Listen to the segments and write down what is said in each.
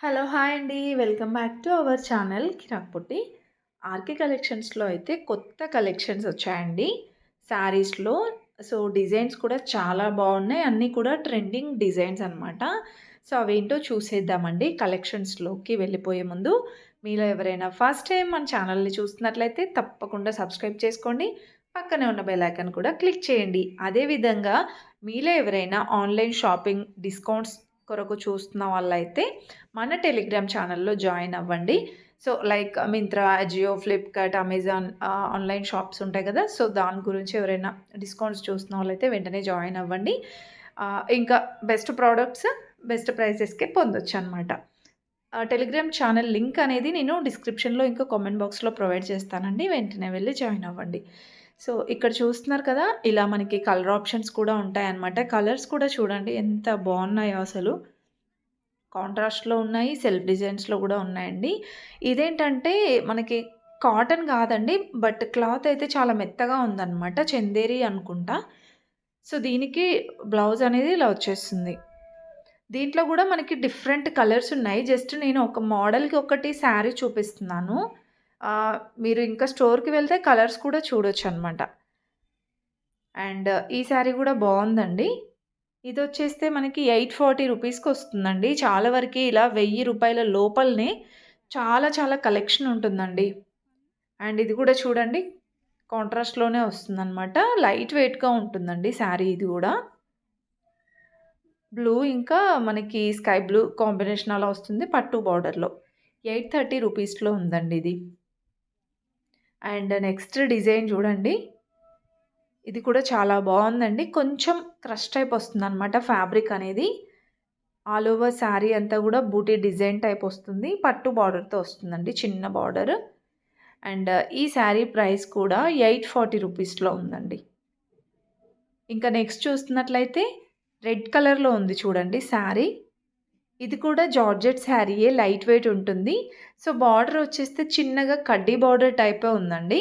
Hello! Hi అండి. Welcome back to our channel Kiraak Potti. RK కలెక్షన్స్‌లో అయితే కొత్త కలెక్షన్స్ వచ్చాయండి. శారీస్‌లో డిజైన్స్ కూడా చాలా బాగున్నాయి. అన్నీ కూడా ట్రెండింగ్ డిజైన్స్ అనమాట. అవేంటో చూసేద్దామండి. కలెక్షన్స్‌లోకి వెళ్ళిపోయే ముందు మీలో ఎవరైనా ఫస్ట్ టైం మన ఛానల్‌ని చూస్తున్నట్లయితే తప్పకుండా సబ్స్క్రైబ్ చేసుకోండి. పక్కనే ఉన్న బెల్ ఐకాన్ కూడా క్లిక్ చేయండి. అదే విధంగా మీలో ఎవరైనా ఆన్‌లైన్ షాపింగ్ డిస్కౌంట్స్ కొరకు చూస్తున్న వాళ్ళైతే మన టెలిగ్రామ్ ఛానల్‌లో జాయిన్ అవ్వండి. Like Myntra, Ajio, Flipkart, Amazon online shops ఉంటాయి కదా! దాని గురించి ఎవరైనా డిస్కౌంట్స్ చూస్తున్న వాళ్ళైతే వెంటనే జాయిన్ అవ్వండి. ఇంకా బెస్ట్ ప్రొడక్ట్స్ బెస్ట్ ప్రైసెస్‌కే పొందొచ్చనమాట. టెలిగ్రామ్ ఛానల్ లింక్ అనేది నేను డిస్క్రిప్షన్‌లో ఇంకా కామెంట్ బాక్స్‌లో ప్రొవైడ్ చేస్తానండి. వెంటనే వెళ్లి జాయిన్ అవ్వండి. ఇక్కడ చూస్తున్నారు కదా! ఇలా మనకి కలర్ ఆప్షన్స్ కూడా ఉంటాయన్నమాట. కలర్స్ కూడా చూడండి ఎంత బావున్నాయో అసలు. కాంట్రాస్ట్‌లో ఉన్నాయి. సెల్ఫ్ డిజైన్స్‌లో గూడా ఉన్నాయండి. ఇదేంటంటే మనకి కాటన్ గాదండి. బట్ క్లాత్ అయితే చాలా మెత్తగా ఉందనమాట. చందేరి అనుకుంటా. దీనికి బ్లౌజ్ అనేది ఇలా వచ్చేస్తుంది. దీంట్లో గూడా మనకి డిఫరెంట్ కలర్స్ ఉన్నాయి. జస్ట్ నేను ఒక మోడల్‌కి ఒకటి శారీ చూపిస్తున్నాను. మీరు ఇంకా స్టోర్‌కి వెళ్తే కలర్స్ కూడా చూడొచ్చనమాట. ఈ శారీ గూడా బావుందండి. ఇదొచ్చేస్తే మనకి 840 రూపీస్‌కొస్తుందండి. చాలా వరకి ఇలా రూ. 1000 లోపలనే చాలా చాలా కలెక్షన్ ఉంటుందండి. ఇది కూడా చూడండి కాంట్రాస్ట్‌లోనే వస్తుందనమాట. లైట్ వెయిట్‌గా ఉంటుందండి శారీ ఇది గూడా. బ్లూ ఇంకా మనకి స్కై బ్లూ కాంబినేషన్ అలా వస్తుంది పట్టు బార్డర్‌లో. 830 రూపీస్‌లో ఉందండి ఇది. నెక్స్ట్ డిజైన్ చూడండి. ఇది కూడా చాలా బావుందండి. కొంచెం క్రష్ టైప్ వస్తుందనమాట ఫ్యాబ్రిక్ అనేది. ఆల్ ఓవర్ శారీ అంతా గూడా బూటీ డిజైన్ టైప్ వస్తుంది. పట్టు బార్డర్‌తో వస్తుందండి. చిన్న బార్డర్. ఈ శారీ ప్రైస్ కూడా 840 రూపీస్‌లో ఉందండి. ఇంకా నెక్స్ట్ చూస్తున్నట్లయితే రెడ్ కలర్‌లో ఉంది చూడండి శారీ. ఇది కూడా జార్జెట్ శారీయే లైట్ వెయిట్ ఉంటుంది. బార్డర్ వచ్చేస్తే చిన్నగా కడ్డీ బార్డర్ టైపే ఉందండి.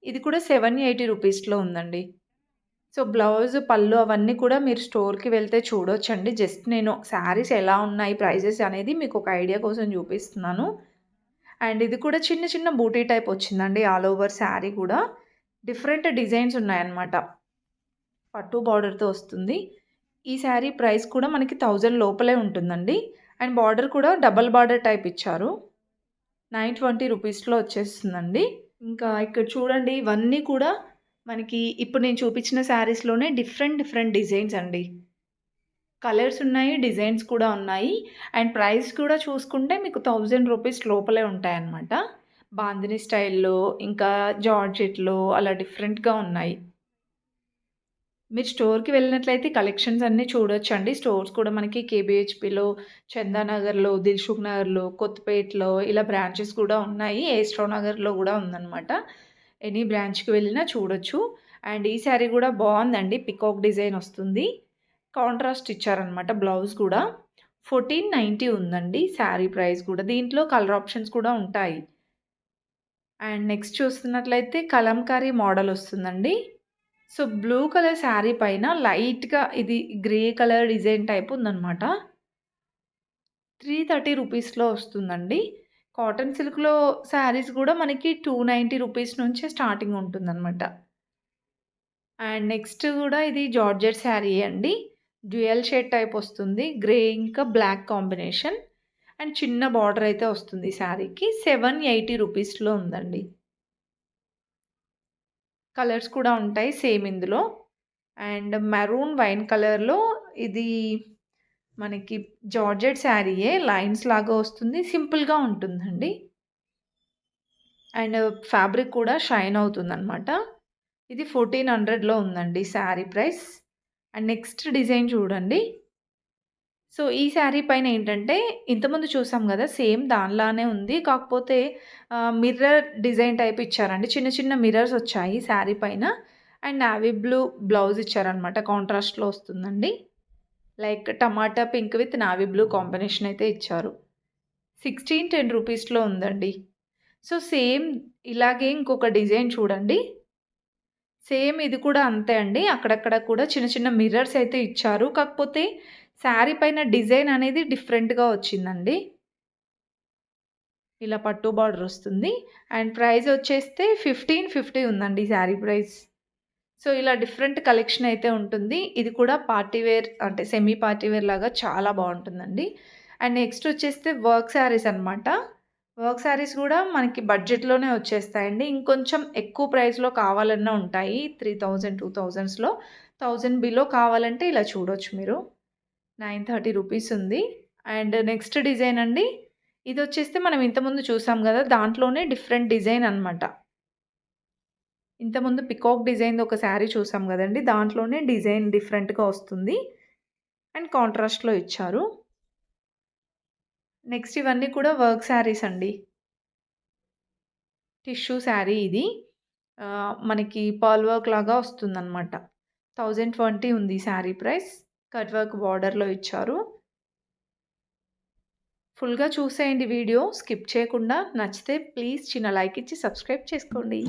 ఇది కూడా 780 రూపీస్‌లో ఉందండి. బ్లౌజ్, పళ్ళు అవన్నీ కూడా మీరు స్టోర్‌కి వెళ్తే చూడొచ్చండి. జస్ట్ నేను శారీస్ ఎలా ఉన్నాయి ప్రైజెస్ అనేది మీకు ఒక ఐడియా కోసం చూపిస్తున్నాను. ఇది కూడా చిన్న చిన్న బూటీ టైప్ వచ్చిందండి ఆల్ ఓవర్ శారీ కూడా. డిఫరెంట్ డిజైన్స్ ఉన్నాయన్నమాట. పట్టు బార్డర్‌తో వస్తుంది. ఈ శారీ ప్రైస్ కూడా మనకి 1000 లోపలే ఉంటుందండి. బార్డర్ కూడా డబుల్ బార్డర్ టైప్ ఇచ్చారు. 920 రూపీస్‌లో వచ్చేస్తుందండి. ఇంకా ఇక్కడ చూడండి ఇవన్నీ కూడా మనకి ఇప్పుడు నేను చూపించిన శారీస్‌లోనే డిఫరెంట్ డిఫరెంట్ డిజైన్స్ అండి. కలర్స్ ఉన్నాయి, డిజైన్స్ కూడా ఉన్నాయి. ప్రైస్ కూడా చూసుకుంటే మీకు 1000 రూపీస్ లోపలే ఉంటాయన్నమాట. బాందిని స్టైల్‌లో ఇంకా జార్జెట్‌లో అలా డిఫరెంట్‌గా ఉన్నాయి. మీరు స్టోర్‌కి వెళ్ళినట్లయితే కలెక్షన్స్ అన్నీ చూడొచ్చండి. స్టోర్స్ కూడా మనకి కేబీహెచ్‌పీలో, చందానగర్‌లో, దిల్‌సుఖ్ నగర్‌లో, కొత్తపేటలో ఇలా బ్రాంచెస్ కూడా ఉన్నాయి. ఏస్ట్రో నగర్‌లో గూడా ఉందనమాట. ఎనీ బ్రాంచ్‌కి వెళ్ళినా చూడొచ్చు. ఈ శారీ గూడా బావుందండి. పికాక్ డిజైన్ వస్తుంది. కాంట్రాస్ట్ ఇచ్చారనమాట బ్లౌజ్ గూడా. 1490 ఉందండి శారీ ప్రైస్ గూడా. దీంట్లో కలర్ ఆప్షన్స్ కూడా ఉంటాయి. నెక్స్ట్ చూస్తున్నట్లయితే కలంకారీ మోడల్ వస్తుందండి. బ్లూ కలర్ శారీ పైన లైట్‌గా ఇది గ్రే కలర్ డిజైన్ టైప్ ఉందనమాట. 330 రూపీస్‌లో వస్తుందండి. కాటన్ సిల్క్‌లో శారీస్ గూడా మనకి 290 రూపీస్ నుంచే స్టార్టింగ్ ఉంటుందనమాట. నెక్స్ట్ గూడా ఇది జార్జెట్ శారీయే అండి. డ్యూయల్ షేడ్ టైప్ వస్తుంది. గ్రే ఇంకా బ్లాక్ కాంబినేషన్. చిన్న బార్డర్ అయితే వస్తుంది ఈ శారీకి. 780 రూపీస్‌లో ఉందండి. కలర్స్ కూడా ఉంటాయి సేమ్ ఇందులో. మెరూన్ వైన్ కలర్‌లో ఇది మనకి జార్జెట్ శారీయే లైన్స్ లాగా వస్తుంది. సింపుల్‌గా ఉంటుందండి. ఫ్యాబ్రిక్ కూడా షైన్ అవుతుందనమాట. ఇది 1400లో ఉందండి శారీ ప్రైస్. నెక్స్ట్ డిజైన్ చూడండి. ఈ శారీ పైన ఏంటంటే ఇంతకుముందు చూసాం గదా! సేమ్ దానిలానే ఉంది. కాకపోతే మిర్రర్ డిజైన్ టైప్ ఇచ్చారండి. చిన్న చిన్న మిర్రర్స్ వచ్చాయి శారీ పైన. నావీ బ్లూ బ్లౌజ్ ఇచ్చారనమాట. కాంట్రాస్ట్‌లో వస్తుందండి. Like tomato pink with navy blue combination అయితే ఇచ్చారు. 1610 రూపీస్‌లో ఉందండి. సేమ్ ఇలాగే ఇంకొక డిజైన్ చూడండి. సేమ్ ఇది కూడా అంతే అండి. అక్కడక్కడ కూడా చిన్న చిన్న మిర్రర్స్ అయితే ఇచ్చారు. కాకపోతే శారీ పైన డిజైన్ అనేది డిఫరెంట్‌గా వచ్చిందండి. ఇలా పట్టు బార్డర్ వస్తుంది. అండ్ ప్రైస్ వచ్చేస్తే 1550 ఉందండి శారీ ప్రైస్. సో, ఇలా డిఫరెంట్ కలెక్షన్ అయితే ఉంటుంది. ఇది కూడా పార్టీ వేర్ అంటే సెమీ పార్టీ వేర్ లాగా చాలా బావుంటుందండి. అండ్ నెక్స్ట్ వచ్చేస్తే వర్క్ శారీస్ అనమాట. వర్క్ శారీస్ గూడా మనకి బడ్జెట్‌లోనే వచ్చేస్తాయండి. ఇంకొంచెం ఎక్కువ ప్రైస్‌లో కావాలన్నా ఉంటాయి. 3000, 2000స్‌లో. 1000 బిలో కావాలంటే ఇలా చూడొచ్చు మీరు. 930 రూపీస్ ఉంది. అండ్ నెక్స్ట్ డిజైన్ అండి. ఇదొచ్చేస్తే మనం ఇంతకుముందు చూసాం గదా! దాంట్లోనే డిఫరెంట్ డిజైన్ అనమాట. ఇంతకుముందు పికాక్ డిజైన్‌ది ఒక శారీ చూసాం గదండీ! దాంట్లోనే డిజైన్ డిఫరెంట్‌గా వస్తుంది. అండ్ కాంట్రాస్ట్‌లో ఇచ్చారు. నెక్స్ట్ ఇవన్నీ కూడా వర్క్ శారీస్ అండి. టిష్యూ శారీ ఇది. మనకి పర్ల్ వర్క్ లాగా వస్తుందనమాట. 1020 ఉంది శారీ ప్రైస్. కట్ వర్క్ బార్డర్‌లో ఇచ్చారు. ఫుల్‌గా చూసేయండి వీడియో. స్కిప్ చేయకుండా. నచ్చితే ప్లీజ్ చిన్న లైక్ ఇచ్చి సబ్స్క్రైబ్ చేసుకోండి.